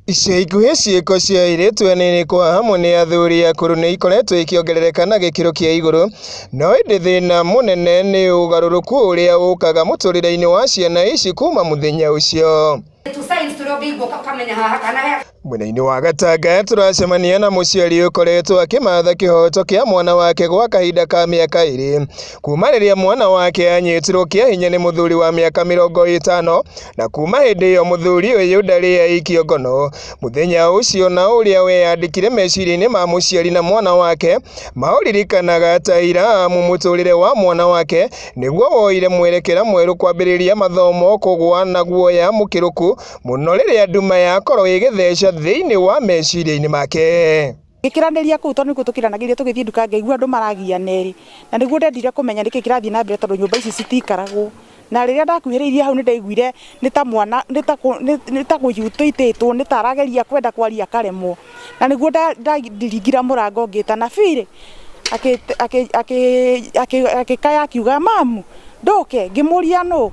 Ica ikuhĩ ciĩko cia airĩtu anini kwa hamwe nĩ athuri akũrũ nĩ ikoretwo ikĩongerereka na gĩkĩro kĩa igũrũ, no ĩndĩ thĩna mũnene nĩ ũgarũrũku ũrĩa ũkaga mũtũrĩre-inĩ wa ciana ici kuma mũthenya ũcio. Mwena-inĩ wa Gatanga tũracemania na mũciari ũkoretwo akĩmatha kĩhoto kĩa mwana wake gwa kahinda ka mĩaka 2 kuma rĩrĩa mwana wake anyitirwo kĩa hinya nĩ mũthuri wa mĩaka 50 na kuma hĩndĩ ĩyo mũthuri ũyũ ndarĩ aikio ngono. Mũthenya ũcio na ũrĩa weyandĩkire meciria-inĩ ma mũciari na mwana wake maũririkanaga ta iramu mũtũrĩre wa mwana wake nĩguo woire mwerekera mwerũ kwambĩrĩria mathomo kũgwa na guoya mũkĩrũku mũno rĩrĩa nduma yakorwo ĩgĩtheca thĩinĩ wa meciria-inĩ make. Gĩkĩranĩria kũu tondũ nĩkuo tũkiranagĩria tũgĩthiĩ nduka ngaigua andũ maragia nerĩ, na nĩguo ndendire kũmenya nĩkĩ kĩrathiĩ na mbere tondũ nyũmba ici citiikaragwo. Na rĩrĩa ndakuhĩrĩirie hau nĩ ndaiguire nĩ ta mwana nĩ ta gũitĩtwo nĩ ta arageria kwenda kwaria karemwo, na nĩguo ndaringira mũrango ngĩta na birĩ akĩkaya akiuga mamu ndoke ngĩmũria nũ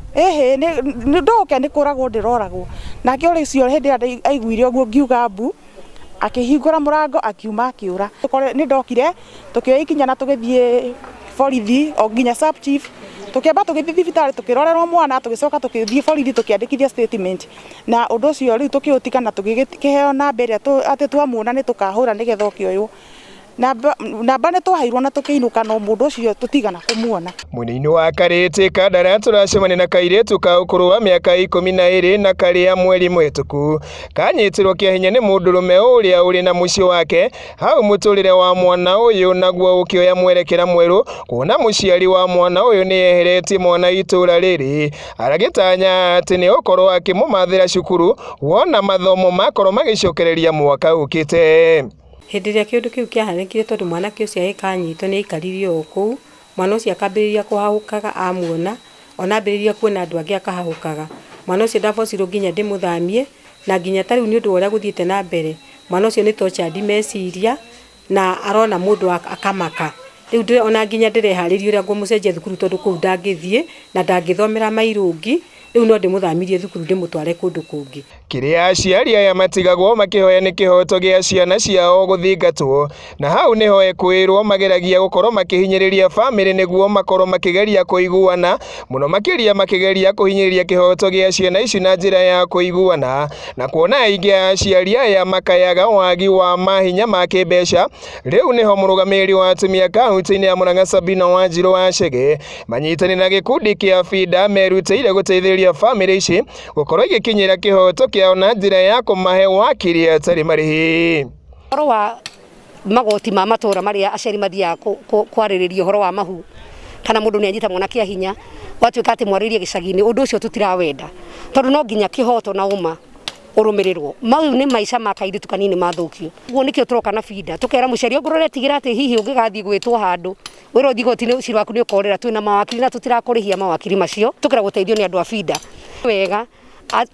ndoke nĩ kũragwo ndĩroragwo. Nake ũrĩ cio hĩndĩ ĩrĩa aiguire ũguo ngiuga mbu akĩhingũra mũrango akiuma akĩũra. Nĩ ndokire tũkĩoya ikinya na tũgĩthiĩ borithi o nginya sub chief, tũkĩamba tũgĩthiĩ thibitarĩ tũkĩrorerwo mwana, tũgĩcoka tũgĩthiĩ borithi tũkĩandĩkithia statement, na ũndũ ũcio rĩu tũkĩũtika na tũgĩkĩheo namba ĩrĩa atĩ twamuona nĩ tũkahũra nĩgetha ũkĩoywo. Namba nĩ twaheirwo na tũkĩinũka no mũndũ ũcio tũtigana kũmuona. Mwena-inĩ wa Kairitu Kandara tũracemania na Kairitu ka ũkũrũ wa mĩaka 12 na karĩa mweri mũhĩtũku kanyitirwo kĩa hinya nĩ mũndũrũme ũrĩa ũrĩ na mũciĩ wake hau mũtũrĩre wa mwana ũyũ naguo ũkĩoya mwerekera mwerũ kuona mũciari wa mwana ũyũ nĩ eheretie mwana itũra rĩrĩ aragĩtanya atĩ nĩ ũkorwo akĩmũmathĩra cukuru wona mathomo makorwo magĩcokereria mwaka ũkĩte. Hĩndĩ ĩrĩa kĩũndũ kĩu kĩahanĩkire tondũ mwanake ũcio agĩkanyitwo nĩ aikarire o kũu, mwana ũcio akambĩrĩria kũhahũkaga amuona, ona ambĩrĩria kuona andũ angĩ akahahũkaga. Mwana ũcio ndabocirwo nginya ndĩmũthamie, na nginya tarĩu nĩ ũndũ ũrĩa gũthiĩte na mbere mwana ũcio nĩ tortured meciria na arona mũndũ akamaka. Rĩu ona nginya ndĩreharĩria ũrĩa ngũmũcenjia thukuru tondũ kũu ndangĩthiĩ na ndangĩthomera mairũngi. Rĩu no ndĩmũthamirie thukuru ndĩmũtware kũndũ kũngĩ. Kĩrĩa aciari aya matigagwo makĩhoya nĩ kĩhoto gĩa ciana ciao gũthingatwo, na hau nĩho ekwĩrwo mageragia gũkorwo makĩhinyĩrĩria bamĩrĩ nĩguo makorwo makĩgeria kũiguana, mũno makĩria makĩgeria kũhinyĩrĩria kĩhoto gĩa ciana ici na njĩra ya kũiguana, na kuona aingĩ aciari aya makayaga wagi wa mahinya ma kĩmbeca. Rĩu nĩho mũrũgamĩrĩri wa atumia kaunti-inĩ ya Murang'A Sabina Wanjiru wa Chege manyitanĩra na gĩkundi kĩa FIDA merutĩire gũteithĩrĩria bamĩrĩ ici gũkorwo igĩkinyĩra kĩhoto kĩao na njĩra ya kũmahe wakiri atarĩ marĩhi. Ũhoro wa magoti ma matũra marĩa aciari mathiaga kwarĩrĩria ũhoro wa mahu kana mũndũ nĩ anyita mwana kĩa hinya watuĩka atĩ mwarĩrie gĩcagi-inĩ, ũndũ ũcio tũtirawenda tondũ no nginya kĩhoto na ũma ũrũmĩrĩrwo. Mau nĩ maica ma Kairitu kanini mathũkio. Ũguo nĩkĩo tũroka na FIDA tũkera mũciari ũngĩrora tigĩra atĩ hihi ũngĩgathiĩ gwĩtwo handũ wĩra ũthiĩ igoti-inĩ cira waku nĩ ũkorera. Twĩna mawakiri na tũtirakũrĩhia mawakiri macio, tũkera gũteithio nĩ andũ a FIDA. Wega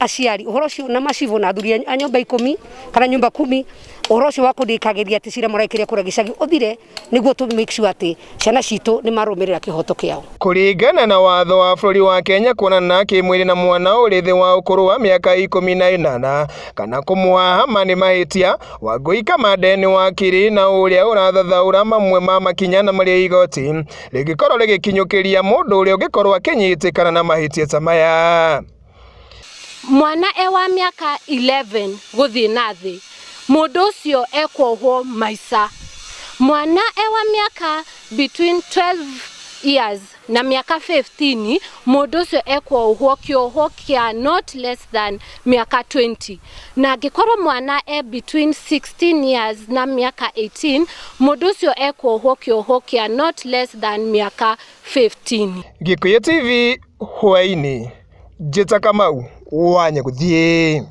aciari ũhoro ũcio na macivo na athuri a nyũmba 10 kana nyũmba 10 ũhoro ũcio wa kũndĩkagĩria atĩ cira mũraikĩria kũrĩa gĩcagi ũthire nĩguo tũ make sure atĩ ciana citũ nĩ marũmĩrĩra kĩhoto kĩao. Kũringana na watho wa bũrũri wa Kenya kuonana kĩmwĩrĩ na mwana ũrĩ thĩ wa ũkũrũ wa mĩaka 18 kana kũmũhahama nĩ mahĩtia, Wangui Kamande wakiri na ũrĩa ũrathathaũra mamwe ma makinya na marĩa igoti rĩngĩkorwo rĩgĩkinyũkĩria mũndũ ũrĩa ũngĩkorwo akĩnyitĩkana na mahĩtia ta maya. Mwana wa mĩaka 11 gũthiĩ na thĩ, mũndũ ũcio ekwohwo maica. Mwana wa mĩaka between 12 years na mĩaka 15, mũndũ ũcio ekwohwo kĩoho kĩa not less than mĩaka 20. Na angĩkorwo mwana between 16 years na mĩaka 18, mũndũ ũcio ekwohwo kĩoho kĩa not less than mĩaka 15. Gĩkũyũ TV hwaĩ-inĩ, Njĩta Kamau wa Nyagũthiĩ.